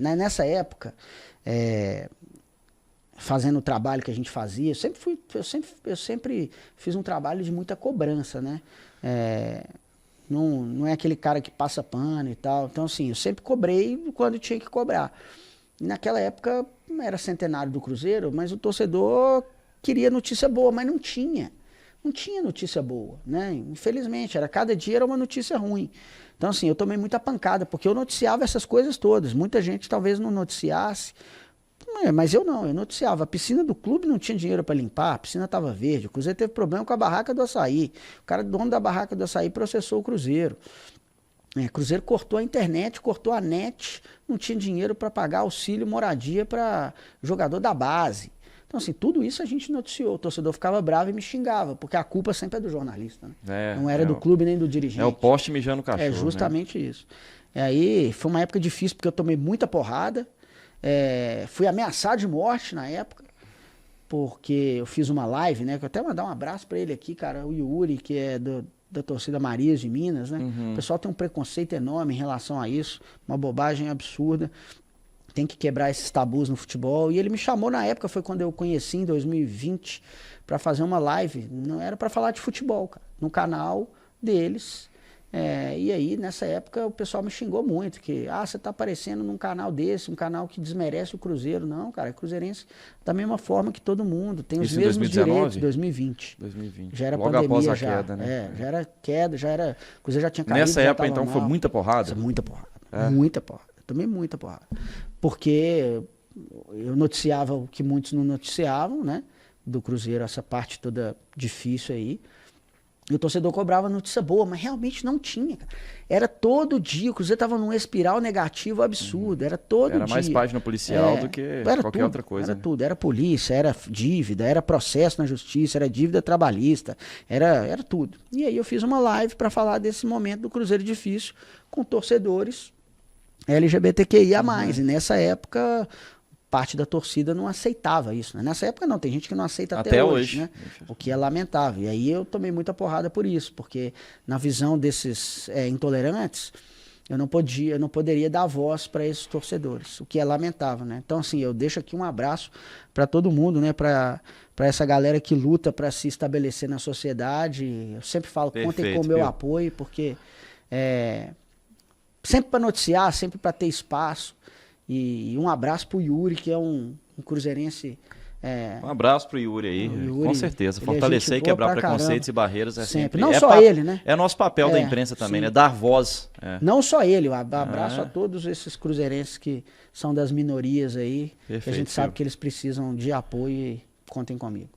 nessa época, fazendo o trabalho que a gente fazia, eu sempre fiz um trabalho de muita cobrança, né? Não é aquele cara que passa pano e tal. Então, assim, eu sempre cobrei quando tinha que cobrar. E naquela época, era centenário do Cruzeiro, mas o torcedor queria notícia boa, mas não tinha. Não tinha notícia boa, né? Infelizmente, cada dia era uma notícia ruim. Então, assim, eu tomei muita pancada, porque eu noticiava essas coisas todas. Muita gente talvez não noticiasse, mas eu não, eu noticiava. A piscina do clube não tinha dinheiro para limpar, a piscina estava verde. O Cruzeiro teve problema com a barraca do açaí. O cara, dono da barraca do açaí, processou o Cruzeiro. O Cruzeiro cortou a internet, cortou a net, não tinha dinheiro para pagar auxílio moradia para jogador da base. Então, assim, tudo isso a gente noticiou. O torcedor ficava bravo e me xingava, porque a culpa sempre é do jornalista, né? Não era do clube nem do dirigente. É o poste mijando o cachorro. É justamente isso. E aí foi uma época difícil, porque eu tomei muita porrada. Fui ameaçado de morte na época, porque eu fiz uma live, né? Que eu até mandar um abraço para ele aqui, cara, o Yuri, que é da torcida Marias de Minas, né? O pessoal tem um preconceito enorme em relação a isso, uma bobagem absurda. Tem que quebrar esses tabus no futebol. E ele me chamou na época, foi quando eu conheci, em 2020, para fazer uma live. Não era para falar de futebol, cara, no canal deles. E aí, nessa época, o pessoal me xingou muito, que, você tá aparecendo num canal desse, um canal que desmerece o Cruzeiro. Não, cara, é cruzeirense da mesma forma que todo mundo, tem os mesmos direitos. 2020. Já era logo pandemia, após a queda, né? Já era queda, o Cruzeiro já tinha caído. Nessa época, então, foi muita porrada? Muita porrada, muita porrada. Tomei muita porrada. Porque eu noticiava o que muitos não noticiavam, né? Do Cruzeiro, essa parte toda difícil aí. E o torcedor cobrava notícia boa, mas realmente não tinha, cara. Era todo dia, o Cruzeiro estava num espiral negativo absurdo, era todo dia. Era mais página policial do que qualquer outra coisa. Era tudo, era polícia, era dívida, era processo na justiça, era dívida trabalhista, era tudo. E aí eu fiz uma live para falar desse momento do Cruzeiro difícil com torcedores LGBTQIA+. E nessa época, parte da torcida não aceitava isso, né? Nessa época não, tem gente que não aceita até hoje, né? O que é lamentável. E aí eu tomei muita porrada por isso, porque na visão desses intolerantes, eu não poderia dar voz para esses torcedores, o que é lamentável, né? Então, assim, eu deixo aqui um abraço para todo mundo, né? Para essa galera que luta para se estabelecer na sociedade. Eu sempre falo, contem com o meu apoio, porque sempre para noticiar, sempre para ter espaço. E um abraço pro Yuri, que é um cruzeirense. Um abraço pro Yuri aí, com certeza. Fortalecer e quebrar preconceitos e barreiras é sempre. Não só ele, né? É nosso papel da imprensa também, né? Dar voz. Não só ele, um abraço a todos esses cruzeirenses que são das minorias aí. Que a gente sabe que eles precisam de apoio e contem comigo.